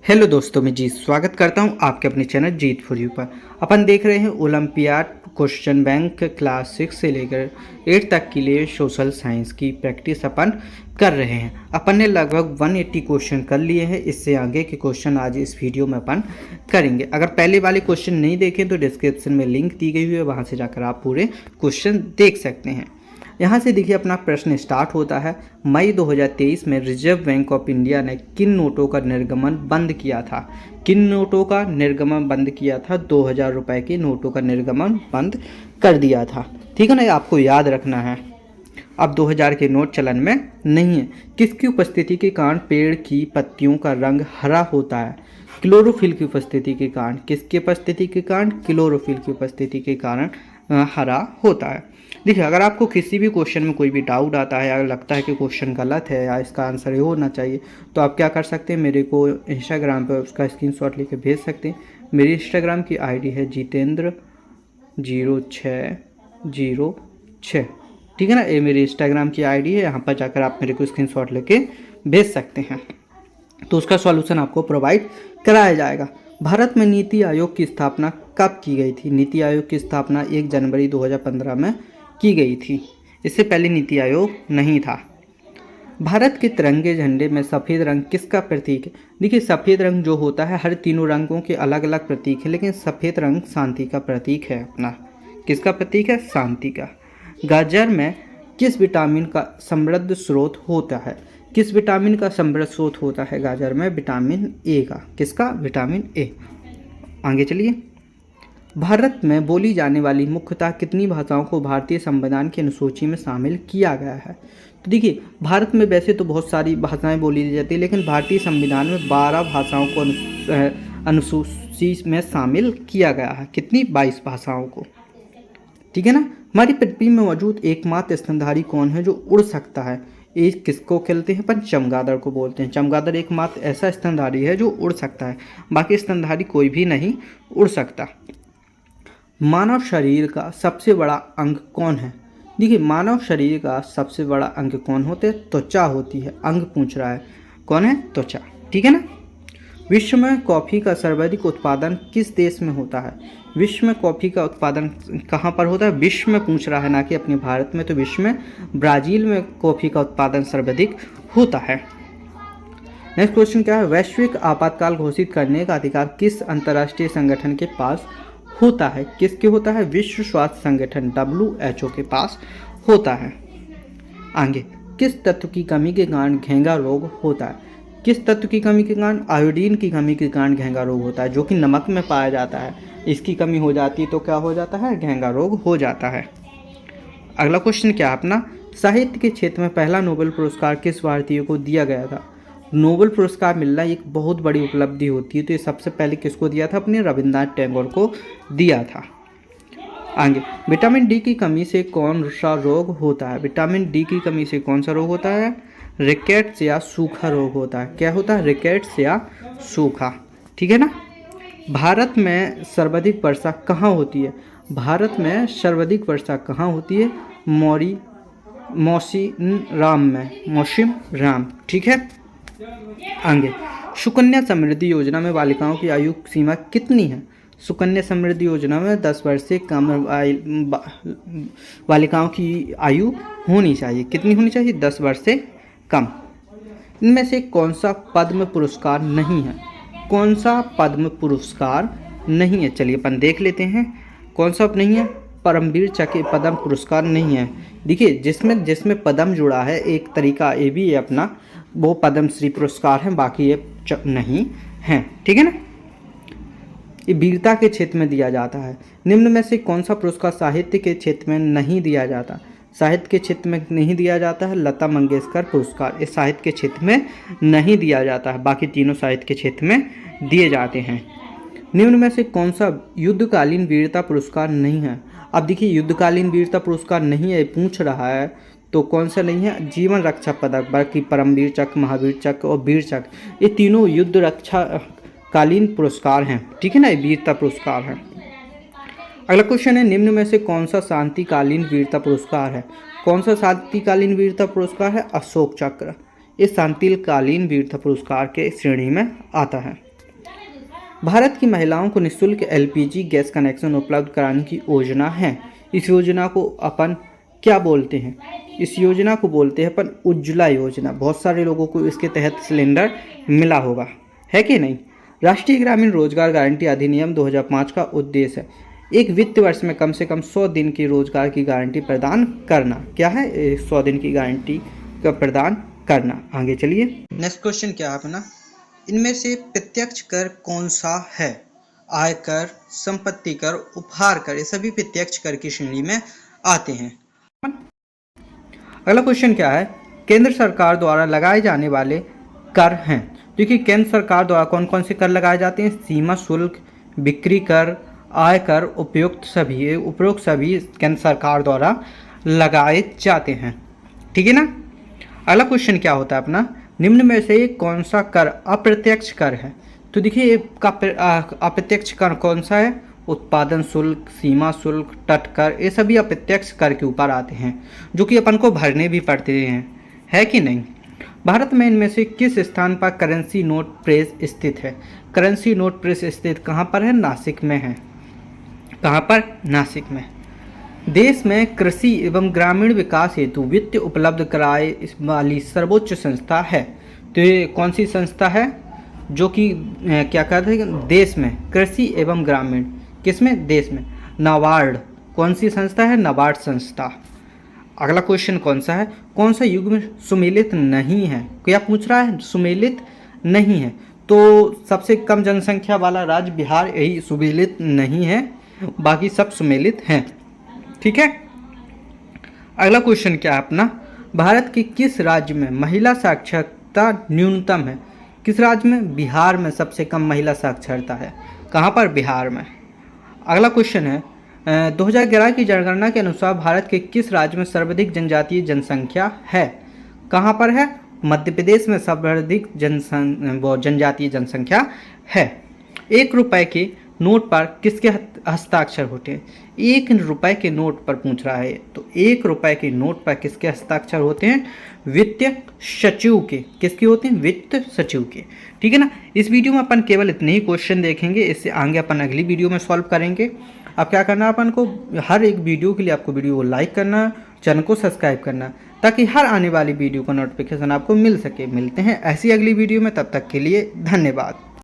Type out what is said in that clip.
Hello दोस्तों, मैं जीत स्वागत करता हूं आपके अपने चैनल जीत फॉर यू पर। अपन देख रहे हैं ओलंपियाड क्वेश्चन बैंक क्लास 6 से लेकर 8 तक के लिए सोशल साइंस की प्रैक्टिस अपन कर रहे हैं। अपन ने लगभग 180 क्वेश्चन कर लिए हैं। इससे आगे के क्वेश्चन आज इस वीडियो में अपन करेंगे। अगर पहले वाले क्वेश्चन नहीं देखें तो डिस्क्रिप्शन में लिंक दी गई हुई है, वहाँ से जाकर आप पूरे क्वेश्चन देख सकते हैं। यहाँ से देखिए, अपना प्रश्न स्टार्ट होता है। मई 2023 में रिजर्व बैंक ऑफ इंडिया ने किन नोटों का निर्गमन बंद किया था? किन नोटों का निर्गमन बंद किया था? 2000 रुपये के नोटों का निर्गमन बंद कर दिया था। ठीक है ना, ये आपको याद रखना है। अब 2000 के नोट चलन में नहीं है। किसकी उपस्थिति के कारण पेड़ की पत्तियों का रंग हरा होता है? क्लोरोफिल की उपस्थिति के कारण। किसकी उपस्थिति के कारण? क्लोरोफिल की उपस्थिति के कारण हरा होता है। देखिए, अगर आपको किसी भी क्वेश्चन में कोई भी डाउट आता है या लगता है कि क्वेश्चन गलत है या इसका आंसर ये होना चाहिए, तो आप क्या कर सकते हैं, मेरे को इंस्टाग्राम पर उसका स्क्रीनशॉट लेके भेज सकते हैं। मेरी इंस्टाग्राम की आईडी है जितेंद्र0606। ठीक है ना, ये मेरी इंस्टाग्राम की आईडी है। यहाँ पर जाकर आप मेरे को स्क्रीनशॉट लेके भेज सकते हैं, तो उसका सॉल्यूशन आपको प्रोवाइड कराया जाएगा। भारत में नीति आयोग की स्थापना कब की गई थी? नीति आयोग की स्थापना 1 जनवरी 2015 में की गई थी। इससे पहले नीति आयोग नहीं था। भारत के तिरंगे झंडे में सफ़ेद रंग किसका प्रतीक है? देखिए, सफ़ेद रंग जो होता है, हर तीनों रंगों के अलग अलग प्रतीक है, लेकिन सफ़ेद रंग शांति का प्रतीक है अपना। किसका प्रतीक है? शांति का। गाजर में किस विटामिन का समृद्ध स्रोत होता है? किस विटामिन का समृद्ध स्रोत होता है गाजर में? विटामिन ए का। किसका? Vitamin A. आगे चलिए। भारत में बोली जाने वाली मुख्यतः कितनी भाषाओं को भारतीय संविधान की अनुसूची में शामिल किया गया है? तो देखिए, भारत में वैसे तो बहुत सारी भाषाएं बोली जाती है, लेकिन भारतीय संविधान में 12 भाषाओं को अनुसूची में शामिल किया गया है। कितनी? 22 भाषाओं को। ठीक है ना। हमारी पृथ्वी में मौजूद एकमात्र स्तनधारी कौन है जो उड़ सकता है? ये किसको कहते हैं अपन? चमगादड़ को बोलते हैं। चमगादड़ एकमात्र ऐसा स्तनधारी है जो उड़ सकता है, बाकी स्तनधारी कोई भी नहीं उड़ सकता। मानव शरीर का सबसे बड़ा अंग कौन है? देखिए, मानव शरीर का सबसे बड़ा अंग कौन होते हैं? त्वचा होती है। अंग पूछ रहा है, कौन है? त्वचा। ठीक है ना। विश्व में कॉफ़ी का सर्वाधिक उत्पादन किस देश में होता है? विश्व में कॉफ़ी का उत्पादन कहाँ पर होता है? विश्व में पूछ रहा है, ना कि अपने भारत में। तो विश्व में ब्राज़ील में कॉफ़ी का उत्पादन सर्वाधिक होता है। नेक्स्ट क्वेश्चन क्या है? वैश्विक आपातकाल घोषित करने का अधिकार किस अंतर्राष्ट्रीय संगठन के पास होता है? किसके होता है? विश्व स्वास्थ्य संगठन WHO के पास होता है। आगे, किस तत्व की कमी के कारण घेंघा रोग होता है? किस तत्व की कमी के कारण? आयोडीन की कमी के कारण घेंघा रोग होता है, जो कि नमक में पाया जाता है। इसकी कमी हो जाती है तो क्या हो जाता है? घेंघा रोग हो जाता है। अगला क्वेश्चन क्या है अपना? साहित्य के क्षेत्र में पहला नोबेल पुरस्कार किस भारतीय को दिया गया था? नोबेल पुरस्कार मिलना एक बहुत बड़ी उपलब्धि होती है, तो ये सबसे पहले किसको दिया था? अपने रविन्द्रनाथ टैगोर को दिया था। आगे, विटामिन डी की कमी से कौन सा रोग होता है? विटामिन डी की कमी से कौन सा रोग होता है? रिकेट्स या सूखा रोग होता है। क्या होता है? रिकेट्स या सूखा। ठीक है ना। भारत में सर्वाधिक वर्षा कहाँ होती है? भारत में सर्वाधिक वर्षा कहाँ होती है? मौसिम राम। ठीक है। आगे, सुकन्या समृद्धि योजना में बालिकाओं की आयु सीमा कितनी है? सुकन्या समृद्धि योजना में 10 वर्ष से कम बालिकाओं की आयु होनी चाहिए। कितनी होनी चाहिए? 10 वर्ष से कम। इनमें से कौन सा पद्म पुरस्कार नहीं है? कौन सा पद्म पुरस्कार नहीं है? चलिए अपन देख लेते हैं कौन सा नहीं है। परमवीर चक्र पद्म पुरस्कार नहीं है। देखिए, जिसमें पद्म जुड़ा है, एक तरीका ये भी है अपना, वो पद्मश्री पुरस्कार है, बाकी ये नहीं है। ठीक है ना। ये वीरता के क्षेत्र में दिया जाता है। निम्न में से कौन सा पुरस्कार साहित्य के क्षेत्र में नहीं दिया जाता? साहित्य के क्षेत्र में नहीं दिया जाता है लता मंगेशकर पुरस्कार। इस साहित्य के क्षेत्र में नहीं दिया जाता है, बाकी तीनों साहित्य के क्षेत्र में दिए जाते हैं। निम्न में से कौन सा युद्धकालीन वीरता पुरस्कार नहीं है? अब देखिए, युद्धकालीन वीरता पुरस्कार नहीं है, पूछ रहा है, तो कौन सा नहीं है? जीवन रक्षा पदक, बाकी परमवीर चक्र, महावीर चक्र और वीर चक्र, ये तीनों युद्ध रक्षा कालीन पुरस्कार हैं। ठीक है ना, ये वीरता पुरस्कार हैं। अगला क्वेश्चन है, निम्न में से कौन सा शांतिकालीन वीरता पुरस्कार है? कौन सा शांतिकालीन वीरता पुरस्कार है? अशोक चक्र। ये शांतिकालीन वीरता पुरस्कार के श्रेणी में आता है। भारत की महिलाओं को निःशुल्क एलपीजी गैस कनेक्शन उपलब्ध कराने की योजना है। इस योजना को अपन क्या बोलते हैं? इस योजना को बोलते हैं अपन उज्ज्वला योजना। बहुत सारे लोगों को इसके तहत सिलेंडर मिला होगा, है कि नहीं? राष्ट्रीय ग्रामीण रोजगार गारंटी अधिनियम 2005 का उद्देश्य है एक वित्त वर्ष में कम से कम 100 दिन की रोजगार की गारंटी प्रदान करना। क्या है? 100 दिन की गारंटी का प्रदान करना। आगे चलिए, नेक्स्ट क्वेश्चन क्या है अपना? इनमें से प्रत्यक्ष कर कौन सा है? आयकर, संपत्ति कर, उपहार कर, ये सभी प्रत्यक्ष कर की श्रेणी में आते हैं। अगला क्वेश्चन क्या है? केंद्र सरकार द्वारा लगाए जाने वाले कर हैं। देखिए, केंद्र सरकार द्वारा कौन कौन से कर लगाए जाते हैं? सीमा शुल्क, बिक्री कर, आयकर, उपयुक्त सभी केंद्र सरकार द्वारा लगाए जाते हैं। ठीक है ना? अगला क्वेश्चन क्या होता है अपना? निम्न में से कौन सा कर अप्रत्यक्ष कर है? तो देखिए, अप्रत्यक्ष कर कौन सा है? उत्पादन शुल्क, सीमा शुल्क, तट कर, ये सभी अप्रत्यक्ष कर के ऊपर आते हैं, जो कि अपन को भरने भी पड़ते हैं, है कि नहीं? भारत में इनमें से किस स्थान पर करेंसी नोट प्रेस स्थित है? करेंसी नोट प्रेस स्थित कहाँ पर है? नासिक में है। कहाँ पर? नासिक में। देश में कृषि एवं ग्रामीण विकास हेतु वित्त उपलब्ध कराए वाली सर्वोच्च संस्था है। तो ये कौन सी संस्था है? जो कि क्या कहते हैं? देश में कृषि एवं ग्रामीण, किसमें? देश में। नाबार्ड। कौन सी संस्था है? नाबार्ड संस्था। अगला क्वेश्चन कौन सा है? कौन सा युग में सुमेलित नहीं है? क्या पूछ रहा है? सुमेलित नहीं है। तो सबसे कम जनसंख्या वाला राज्य बिहार, यही सुमेलित नहीं है, बाकी सब सुमेलित हैं। ठीक है। अगला क्वेश्चन क्या है अपना? भारत के किस राज्य में महिला साक्षरता न्यूनतम है? किस राज्य में? बिहार में सबसे कम महिला साक्षरता है। कहाँ पर? बिहार में। अगला क्वेश्चन है 2011 की जनगणना के अनुसार भारत के किस राज्य में सर्वाधिक जनजातीय जनसंख्या है? कहाँ पर है? मध्य प्रदेश में सर्वाधिक जनजातीय जनसंख्या है। 1 रुपए के नोट पर किसके हस्ताक्षर होते हैं? 1 रुपए के नोट पर पूछ रहा है। तो 1 रुपए के नोट पर किसके हस्ताक्षर होते हैं? वित्त सचिव के। किसके होते हैं? वित्त सचिव के। ठीक है ना? इस वीडियो में अपन केवल इतने ही क्वेश्चन देखेंगे, इससे आगे अपन अगली वीडियो में सॉल्व करेंगे। अब क्या करना है अपन को? हर एक वीडियो के लिए आपको वीडियो को लाइक करना, चैनल को सब्सक्राइब करना, ताकि हर आने वाली वीडियो का नोटिफिकेशन आपको मिल सके। मिलते हैं ऐसी अगली वीडियो में, तब तक के लिए धन्यवाद।